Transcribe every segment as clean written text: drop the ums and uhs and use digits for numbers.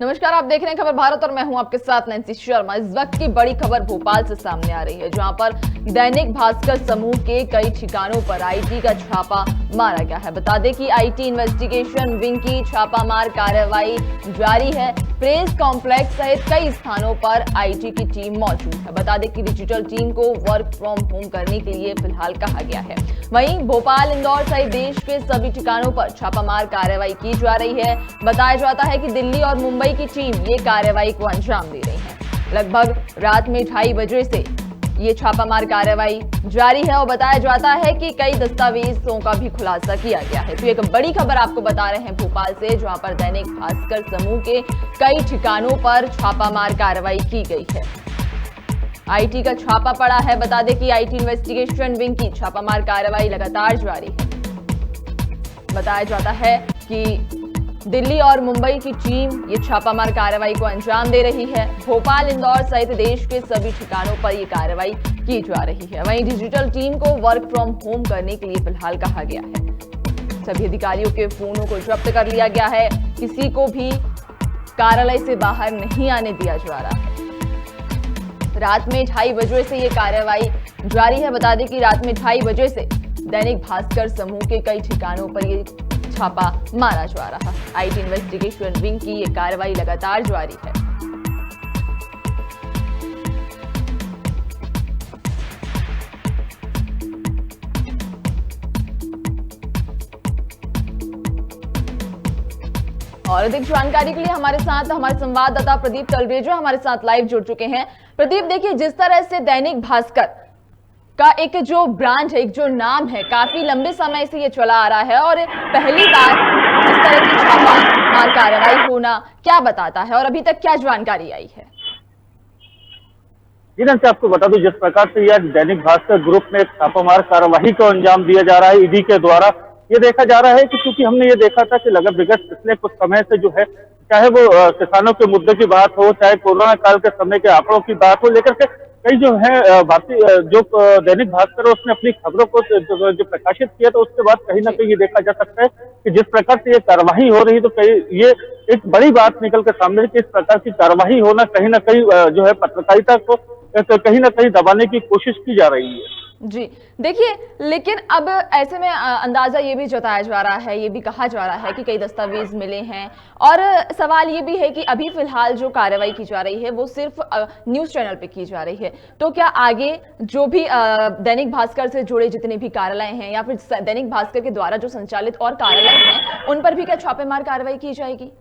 नमस्कार, आप देख रहे हैं खबर भारत और मैं हूं आपके साथ नैन्सी शर्मा। इस वक्त की बड़ी खबर भोपाल से सामने आ रही है, जहां पर दैनिक भास्कर समूह के कई ठिकानों पर आईटी का छापा मारा गया है। बता दें कि आईटी इन्वेस्टिगेशन विंग की छापामार कार्रवाई जारी है। प्रेस कॉम्प्लेक्स सहित कई स्थानों पर आईटी की टीम मौजूद है। बता दें कि डिजिटल टीम को वर्क फ्रॉम होम करने के लिए फिलहाल कहा गया है। वहीं भोपाल, इंदौर सहित देश के सभी ठिकानों पर छापामार कार्रवाई की जा रही है। बताया जाता है कि दिल्ली और मुंबई की टीम ये कार्रवाई को अंजाम दे रही है। लगभग रात में 2:30 बजे से ये छापामार कार्रवाई जारी है और बताया जाता है कि कई दस्तावेजों का भी खुलासा किया गया है। तो एक बड़ी खबर आपको बता रहे हैं भोपाल से, जहां पर दैनिक भास्कर समूह के कई ठिकानों पर छापामार कार्रवाई की गई है। आईटी का छापा पड़ा है। बता दें कि आईटी इन्वेस्टिगेशन विंग की छापामार कार्रवाई लगातार जारी है। बताया जाता है कि दिल्ली और मुंबई की टीम ये छापामार कार्रवाई को अंजाम दे रही है। भोपाल, इंदौर सहित देश के सभी ठिकानों पर ये कार्रवाई की जा रही है। वहीं डिजिटल टीम को वर्क फ्रॉम होम करने के लिए फिलहाल कहा गया है। सभी अधिकारियों के फोनों को जब्त कर लिया गया है। किसी को भी कार्यालय से बाहर नहीं आने दिया जा रहा है। रात में 2:30 बजे से ये कार्रवाई जारी है। बता दें कि रात में 2:30 बजे से दैनिक भास्कर समूह के कई ठिकानों पर ये छापा मारा जा रहा है। आईटी इन्वेस्टिगेशन विंग की ये कार्रवाई लगातार जारी है। और अधिक जानकारी के लिए हमारे साथ हमारे संवाददाता प्रदीप तलरेजा हमारे साथ लाइव जुड़ चुके हैं। प्रदीप, देखिए, जिस तरह से दैनिक भास्कर का एक जो ब्रांड है, एक जो नाम है, काफी लंबे समय से ये चला आ रहा है और पहली बार इस तरह की छापामार कार्रवाई होना क्या बताता है और अभी तक क्या जानकारी आई है? जी से आपको बता दूं, जिस प्रकार से यह दैनिक भास्कर ग्रुप में छापामार कार्रवाई को अंजाम दिया जा रहा है ईडी के द्वारा, ये देखा जा रहा है कि क्योंकि हमने ये देखा था कि लगभग विगत पिछले कुछ समय से जो है, चाहे वो किसानों के मुद्दे की बात हो, चाहे कोरोना काल के समय के आंकड़ों की बात हो, लेकर के कई जो है भारतीय जो दैनिक भास्कर उसने अपनी खबरों को जो प्रकाशित किया, तो उसके बाद कहीं ना कहीं ये देखा जा सकता है कि जिस प्रकार से ये कार्रवाई हो रही, तो कहीं ये एक बड़ी बात निकल कर सामने कि इस प्रकार की कार्रवाई होना कहीं ना कहीं जो है पत्रकारिता को कहीं ना कहीं दबाने की कोशिश की जा रही है। जी, देखिए, लेकिन अब ऐसे में अंदाजा ये भी जताया जा रहा है, ये भी कहा जा रहा है कि कई दस्तावेज मिले हैं और सवाल ये भी है कि अभी फिलहाल जो कार्रवाई की जा रही है वो सिर्फ न्यूज चैनल पे की जा रही है। तो क्या आगे जो भी दैनिक भास्कर से जुड़े जितने भी कार्यालय हैं या फिर दैनिक भास्कर के द्वारा जो संचालित और कार्यालय हैं, उन पर भी क्या छापेमार कार्रवाई की जाएगी?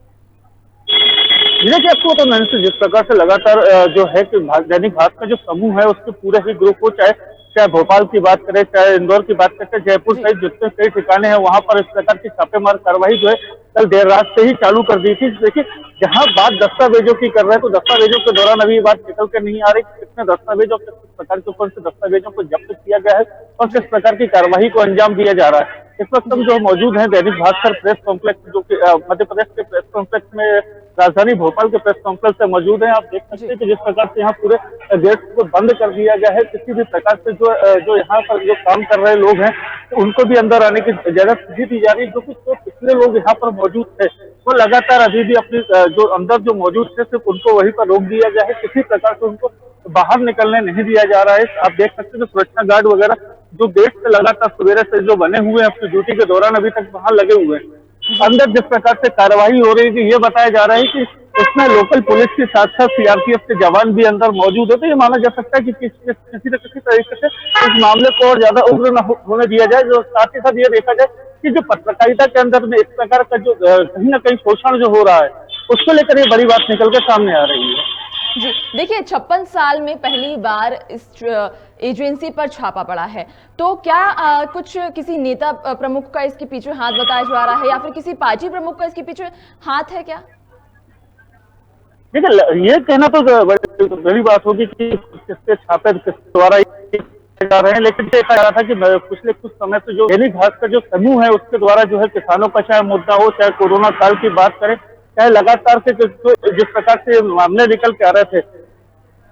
देखिए, आपको तो मैंने जिस प्रकार से लगातार जो है कि दैनिक भास्कर जो समूह है उसके पूरे ही ग्रुप को, चाहे भोपाल की बात करें, चाहे इंदौर की बात करें, जयपुर सहित जितने कई ठिकाने हैं वहां पर इस प्रकार की छापेमार कार्रवाई जो है कल देर रात से ही चालू कर दी थी। देखिए, जहां बात दस्तावेजों की कर रहे हैं, तो दस्तावेजों के दौरान अभी ये बात निकल कर नहीं आ रही कितने दस्तावेजों किस प्रकार के ऊपर से दस्तावेजों को जब्त किया गया है और किस प्रकार की कार्रवाई को अंजाम दिया जा रहा है। इस वक्त हम जो मौजूद हैं दैनिक भास्कर प्रेस कॉम्प्लेक्स, जो कि मध्य प्रदेश के प्रेस कॉम्प्लेक्स में, राजधानी भोपाल के प्रेस कॉम्प्लेक्स से मौजूद हैं। आप देख सकते हैं कि जिस प्रकार से यहाँ पूरे गेट को बंद कर दिया गया है। किसी भी प्रकार से जो यहाँ पर जो काम कर रहे लोग हैं, तो उनको भी अंदर आने की इजाजत नहीं दी जा रही, जो कि जो पिछले लोग यहाँ पर मौजूद थे वो लगातार अभी भी अपनी जो अंदर जो मौजूद थे सिर्फ उनको वहीं पर रोक दिया गया है। किसी प्रकार से उनको बाहर निकलने नहीं दिया जा रहा है। आप देख सकते हैं सुरक्षा गार्ड वगैरह जो गेट से लगातार सवेरे से जो बने हुए हैं अपनी ड्यूटी के दौरान अभी तक वहां लगे हुए हैं। अंदर जिस प्रकार से कार्रवाई हो रही थी, ये बताया जा रहा है कि इसमें लोकल पुलिस के साथ साथ सीआरपीएफ के जवान भी अंदर मौजूद है। तो ये माना जा सकता है कि किसी न किसी तरीके से इस मामले को और ज्यादा उग्र न होने दिया जाए। जो साथ ही साथ ये देखा जाए कि जो पत्रकारिता के अंदर में इस प्रकार का जो कहीं ना कहीं शोषण जो हो रहा है, उसको लेकर ये बड़ी बात निकल कर सामने आ रही है। जी, देखिए, 56 साल में पहली बार इस एजेंसी पर छापा पड़ा है। तो क्या कुछ किसी नेता प्रमुख का इसके पीछे हाथ बताया जा रहा है या फिर किसी पार्टी प्रमुख का इसके पीछे हाथ है क्या? देखिए, ये कहना तो बड़ी बात होगी कि किसके छापे किस द्वारा जा रहे हैं, लेकिन देखा जा रहा था कि पिछले कुछ समय से जो दैनिक भास्कर जो समूह है उसके द्वारा जो है किसानों का चाहे मुद्दा हो, चाहे कोरोना काल की बात करें, चाहे लगातार से जिस प्रकार से मामले निकल के आ रहे थे,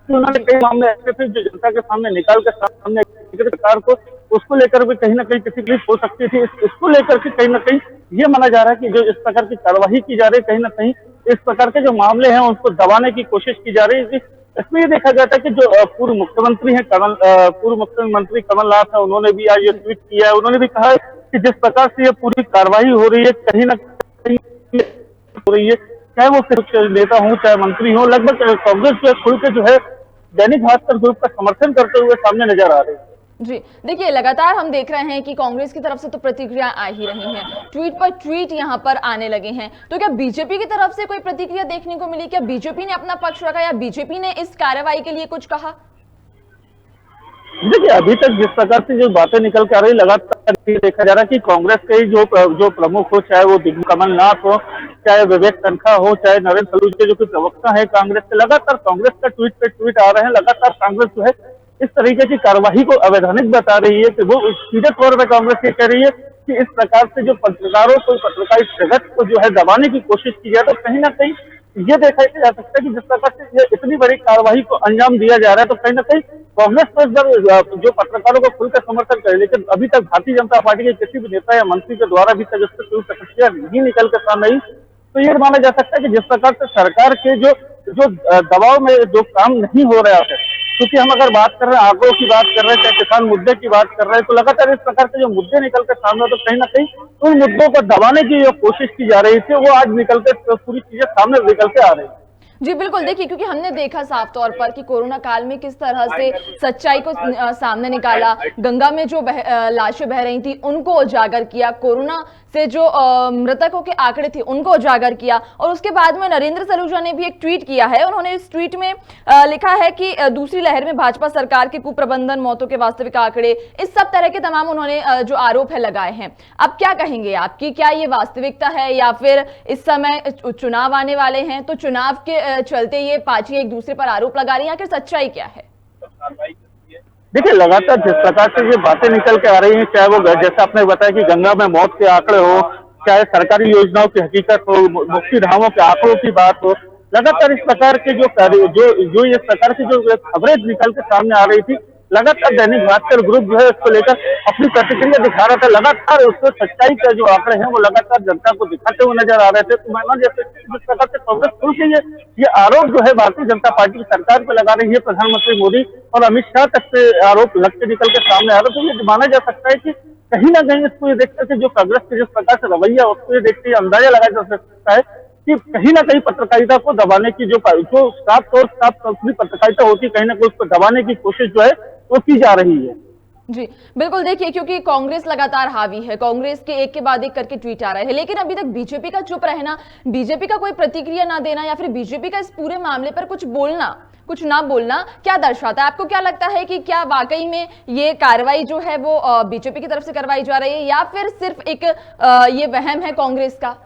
उन्होंने कई मामले ऐसे थे जो जनता के सामने निकाल के सामने सरकार को उसको लेकर भी कहीं ना कहीं किसी की हो सकती थी। इसको लेकर के कहीं ना कहीं ये माना जा रहा है कि जो इस प्रकार की कार्रवाई की जा रही है, कहीं ना कहीं इस प्रकार के जो मामले हैं उनको दबाने की कोशिश की जा रही है। इसमें ये देखा जाता है कि जो पूर्व मुख्यमंत्री है पूर्व मुख्यमंत्री कमलनाथ है, उन्होंने भी आज ये ट्वीट किया है। उन्होंने भी कहा है कि जिस प्रकार से ये पूरी कार्रवाई हो रही है, कहीं ना कहीं हो रही है, चाहे वो कुछ नेता हो चाहे मंत्री हो, लगभग कांग्रेस जो है खुल के जो है दैनिक भास्कर ग्रुप का समर्थन करते हुए सामने नजर आ रहे हैं। जी देखिए, लगातार हम देख रहे हैं कि कांग्रेस की तरफ से तो प्रतिक्रिया आ ही रही हैं, ट्वीट पर ट्वीट यहां पर आने लगे हैं। तो क्या बीजेपी की तरफ से कोई प्रतिक्रिया देखने को मिली? क्या बीजेपी ने अपना पक्ष रखा या बीजेपी ने इस कार्रवाई के लिए कुछ कहा? देखिए, अभी तक जिस प्रकार से जो बातें निकल के आ रही, लगातार ये देखा जा रहा है कि कांग्रेस के जो प्रमुख हो, चाहे वो कमलनाथ हो, चाहे विवेक तनखा हो, चाहे नरेंद्र सलूजा जो कि प्रवक्ता है कांग्रेस के, लगातार कांग्रेस का ट्वीट पे ट्वीट आ रहे हैं। लगातार कांग्रेस जो है इस तरीके की कार्यवाही को अवैधानिक बता रही है कि वो सीधे तौर पर कांग्रेस ये कह रही है कि इस प्रकार से जो पत्रकारों को, पत्रकारित जगत को जो है दबाने की कोशिश की जाए, तो कहीं ना कहीं ये देखा जा सकता है कि जिस प्रकार से ये इतनी बड़ी कार्रवाई को अंजाम दिया जा रहा है, तो कहीं ना कहीं कांग्रेस तो इस बार जो पत्रकारों को खुलकर समर्थन करे, लेकिन अभी तक भारतीय जनता पार्टी के किसी भी नेता या मंत्री के द्वारा अभी तक इससे कोई प्रतिक्रिया नहीं निकल कर सामने आई। तो ये माना जा सकता है कि जिस प्रकार से सरकार के जो जो दबाव में जो काम नहीं हो रहा है, क्योंकि हम अगर बात कर रहे हैं आगों की बात कर रहे हैं, चाहे किसान मुद्दे की बात कर रहे हैं, तो लगातार इस प्रकार के जो मुद्दे निकल कर सामने, तो कहीं ना कहीं उन मुद्दों को दबाने की जो कोशिश की जा रही थी, वो आज निकल के पूरी चीजें सामने निकल के आ रही है। जी बिल्कुल, देखिए क्योंकि हमने देखा साफ तौर पर कि कोरोना काल में किस तरह से सच्चाई को सामने निकाला, गंगा में जो लाशें बह रही थी उनको उजागर किया, कोरोना से जो मृतकों के आंकड़े थे उनको उजागर किया, और उसके बाद में नरेंद्र सलूजा ने भी एक ट्वीट किया है। उन्होंने इस ट्वीट में लिखा है कि दूसरी लहर में भाजपा सरकार के कुप्रबंधन, मौतों के वास्तविक आंकड़े, इस सब तरह के तमाम उन्होंने जो आरोप है लगाए हैं। अब क्या कहेंगे आपकी, क्या ये वास्तविकता है या फिर इस समय चुनाव आने वाले हैं तो चुनाव के चलते ये पार्टी एक दूसरे पर आरोप लगा रही है, आखिर सच्चाई क्या है? देखिए, लगातार जिस प्रकार से ये बातें निकल के आ रही हैं, चाहे वो जैसे आपने बताया कि गंगा में मौत के आंकड़े हो, चाहे सरकारी योजनाओं की हकीकत हो, मुक्ति धामों के आंकड़ों की बात हो, लगातार इस प्रकार के जो इस प्रकार की जो खबरें निकल के सामने आ रही थी, लगातार दैनिक भास्कर ग्रुप जो है इसको लेकर अपनी प्रतिक्रिया दिखा रहा था। लगातार उसको सच्चाई के जो आंकड़े हैं वो लगातार जनता को दिखाते हुए नजर आ रहे थे। तो मैं जैसे जिस प्रकार से कांग्रेस खुल के ये आरोप जो है भारतीय जनता पार्टी की सरकार पर लगा रही है, प्रधानमंत्री मोदी और अमित शाह तक से आरोप लग के निकल के सामने आ रहे, तो ये माना जा सकता है कि कहीं ना कहीं इसको ये देखते थे जो कांग्रेस के जिस प्रकार से रवैया, उसको ये देखते अंदाजा लगाया जा सकता है कि कहीं ना कहीं पत्रकारिता को दबाने की जो साफ पूरी पत्रकारिता होती है, कहीं ना कहीं उसको दबाने की कोशिश जो है वो की जा रही है। जी बिल्कुल, देखिए क्योंकि कांग्रेस लगातार हावी है, कांग्रेस के एक के बाद एक करके ट्वीट आ रहे हैं, लेकिन अभी तक बीजेपी का चुप रहना, बीजेपी का कोई प्रतिक्रिया ना देना या फिर बीजेपी का इस पूरे मामले पर कुछ बोलना, कुछ ना बोलना, क्या दर्शाता है? आपको क्या लगता है कि क्या वाकई में ये कार्रवाई जो है वो बीजेपी की तरफ से करवाई जा रही है या फिर सिर्फ एक ये वहम है कांग्रेस का?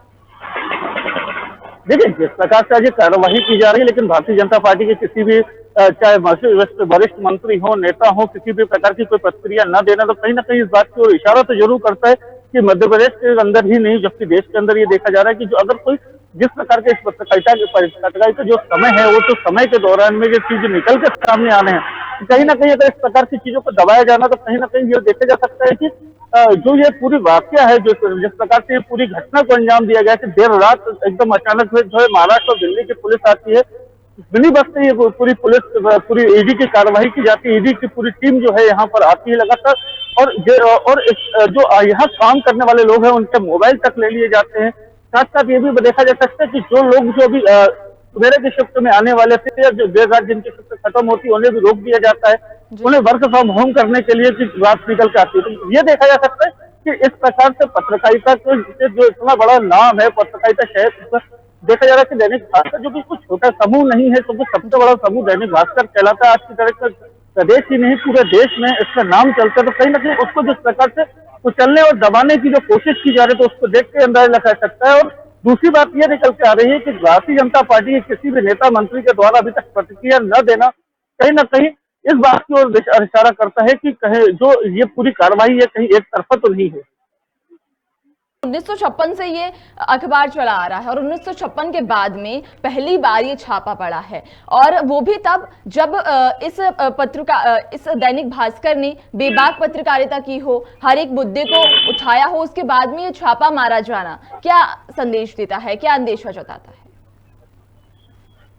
देखिए, जिस प्रकार से आज कार्यवाही की जा रही है, लेकिन भारतीय जनता पार्टी के किसी भी चाहे वरिष्ठ मंत्री हो, नेता हो, किसी भी प्रकार की कोई प्रतिक्रिया न देना, तो कहीं ना कहीं इस बात की ओर इशारा तो जरूर करता है कि मध्य प्रदेश के अंदर ही नहीं जबकि देश के अंदर ये देखा जा रहा है कि जो अगर कोई जिस प्रकार के इस पत्रकारिता का जो समय है, वो तो समय के दौरान में ये चीज निकल के सामने आने हैं, कहीं ना कहीं अगर इस प्रकार की चीजों को दबाया जाना, तो कहीं ना कहीं ये देखा जा सकता है कि जो ये पूरी वाकया है, जो जिस प्रकार से पूरी घटना को अंजाम दिया गया कि देर रात एकदम अचानक जो है महाराष्ट्र और दिल्ली की पुलिस आती है, मिनी बस से ये पूरी ईडी की कार्रवाई की जाती है, ईडी की पूरी टीम जो है यहाँ पर आती है लगातार, और जो यहाँ काम करने वाले लोग हैं उनके मोबाइल तक ले लिए जाते हैं। साथ साथ ये भी देखा जा सकता है कि जो लोग जो भी सवेरे की शिफ्ट में आने वाले थे या जो देर रात जिनकी शिफ्ट खत्म होती है, उन्हें भी रोक दिया जाता है, उन्हें वर्क फ्रॉम होम करने के लिए की बात निकल के आती है। तो ये देखा जा सकता है कि इस प्रकार से पत्रकारिता को जो इतना बड़ा नाम है पत्रकारिता शहर, देखा जा रहा है कि दैनिक भास्कर जो कि कुछ छोटा समूह नहीं है, क्योंकि सबसे बड़ा समूह दैनिक भास्कर कहलाता है। आज की तरह प्रदेश ही नहीं पूरे देश में इसका नाम चलता है, तो कहीं ना कहीं उसको जिस प्रकार से कुचलने और दबाने की जो कोशिश की जा रही है, तो उसको देख के अंदाजा लगा सकता है। और दूसरी बात यह निकल के आ रही है कि भारतीय जनता पार्टी के किसी भी नेता मंत्री के द्वारा अभी तक प्रतिक्रिया न देना कहीं ना कहीं इस बात की ओर इशारा करता है कि कहे जो ये पूरी कार्रवाई है कहीं एक तरफा तो नहीं है। 1956 से ये अखबार चला आ रहा है और 1956 के बाद में पहली बार ये छापा पड़ा है, और वो भी तब जब इस दैनिक भास्कर ने बेबाक पत्रकारिता की हो, हर एक मुद्दे को उठाया हो, उसके बाद में ये छापा मारा जाना क्या संदेश देता है, क्या अंदेशा जताता है?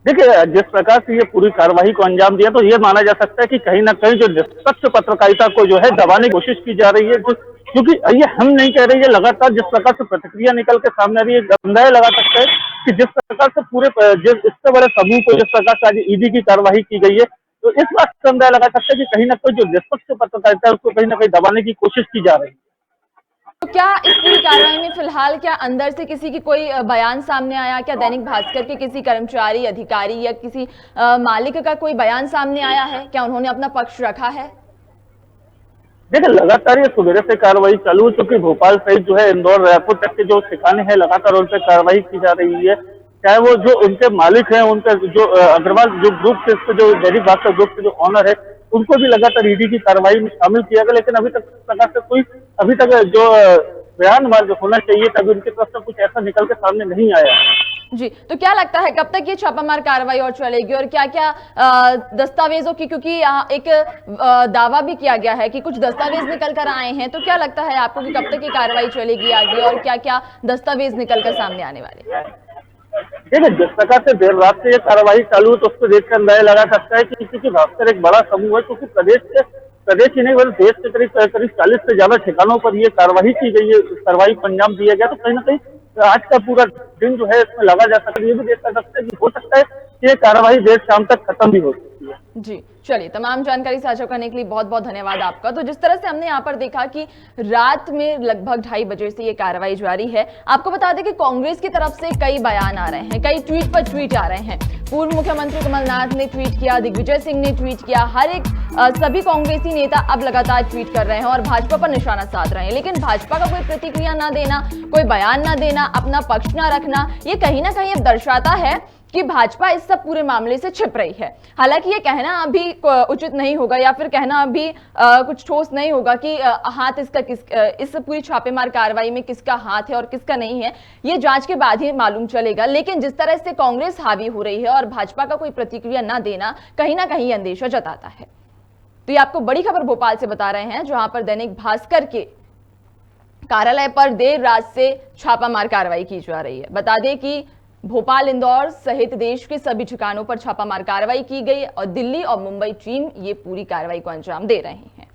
देखिए, जिस प्रकार से ये पूरी कार्रवाई को अंजाम दिया, तो ये माना जा सकता है कि कहीं ना कहीं जो निष्पक्ष पत्रकारिता को जो है दबाने की कोशिश की जा रही है, क्योंकि ये हम नहीं कह रहे, ये लगातार जिस प्रकार से प्रतिक्रिया निकल के सामने आ रही है, अंदाजा लगा सकते हैं कि जिस प्रकार से पूरे इससे बड़े समूह को जिस प्रकार से आज ईडी की कार्रवाई की गई है, तो इस बात से अंदाजा लगा सकते हैं कि कहीं ना कहीं जो निष्पक्ष पत्रकारिता है उसको कहीं ना कहीं दबाने की कोशिश की जा रही है। तो क्या इस पूरी कार्रवाई में फिलहाल क्या अंदर से किसी की कोई बयान सामने आया? क्या दैनिक भास्कर के किसी कर्मचारी, अधिकारी या किसी मालिक का कोई बयान सामने आया है? क्या उन्होंने अपना पक्ष रखा है? देखिए, लगातार ये सुबह से कार्रवाई चालू है, क्योंकि भोपाल सहित जो है इंदौर, रायपुर तक के जो ठिकाने हैं लगातार उन पर कार्रवाई की जा रही है। चाहे वो जो उनके मालिक हैं, उनके जो अग्रवाल जो ग्रुप के जो दैनिक भास्कर ग्रुप के जो ऑनर है, उनको भी लगातार ईडी की कार्रवाई में शामिल किया गया, लेकिन अभी तक प्रकार से कोई अभी तक जो बयान होना चाहिए तभी उनकी तरफ से कुछ ऐसा निकल के सामने नहीं आया। जी, तो क्या लगता है कब तक ये छापामार कार्रवाई और चलेगी, और क्या क्या दस्तावेजों की, क्योंकि यहाँ एक दावा भी किया गया है कि कुछ दस्तावेज निकल कर आए हैं, तो क्या लगता है आपको कि कब तक ये कार्रवाई चलेगी आगे, और क्या क्या दस्तावेज निकल कर सामने आने वाले? देखिए, जिस प्रकार से देर रात से ये कार्रवाई चालू है, तो उसको देखकर अंदाजा लगा सकता है कि क्योंकि भास्कर एक बड़ा समूह है, क्योंकि प्रदेश ही नहीं बल्कि देश के करीब 40 से ज्यादा ठिकानों पर ये कार्रवाई की गई है, कार्रवाई को अंजाम दिया गया, तो कहीं ना कहीं आज का पूरा दिन जो है इसमें लगा जा सकता है। ये भी देख सकते हैं कि हो सकता है कि ये कार्रवाई देर शाम तक खत्म भी हो सकती है। जी, चलिए, तमाम जानकारी साझा करने के लिए बहुत बहुत धन्यवाद आपका। तो जिस तरह से हमने यहाँ पर देखा कि रात में लगभग 2:30 बजे से ये कार्रवाई जारी है। आपको बता दें कि कांग्रेस की तरफ से कई बयान आ रहे हैं, कई ट्वीट पर ट्वीट आ रहे हैं। पूर्व मुख्यमंत्री कमलनाथ ने ट्वीट किया, दिग्विजय सिंह ने ट्वीट किया, सभी कांग्रेसी नेता अब लगातार ट्वीट कर रहे हैं और भाजपा पर निशाना साध रहे हैं। लेकिन भाजपा का कोई प्रतिक्रिया ना देना, कोई बयान ना देना, अपना पक्ष ना रखना, ये कहीं ना कहीं अब दर्शाता है कि भाजपा इस सब पूरे मामले से छिप रही है। हालांकि ये कहना अभी उचित नहीं होगा, या फिर कहना अभी कुछ ठोस नहीं होगा कि हाथ इस पूरी छापेमार कार्रवाई में किसका हाथ है और किसका नहीं है, ये जांच के बाद ही मालूम चलेगा। लेकिन जिस तरह से कांग्रेस हावी हो रही है और भाजपा का कोई प्रतिक्रिया ना देना कहीं ना कहीं अंदेशा जताता है। तो ये आपको बड़ी खबर भोपाल से बता रहे हैं, जहां पर दैनिक भास्कर के कार्यालय पर देर रात से छापामार कार्रवाई की जा रही है। बता दें कि भोपाल, इंदौर सहित देश के सभी ठिकानों पर छापामार कार्रवाई की गई और दिल्ली और मुंबई टीम ये पूरी कार्रवाई को अंजाम दे रहे हैं।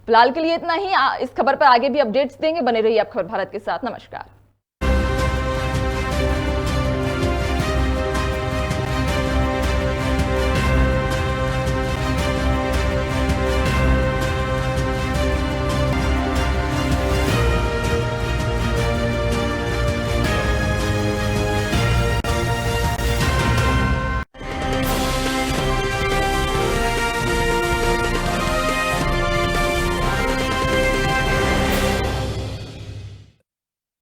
फिलहाल के लिए इतना ही। इस खबर पर आगे भी अपडेट्स देंगे, बने रहिए आप खबर भारत के साथ। नमस्कार।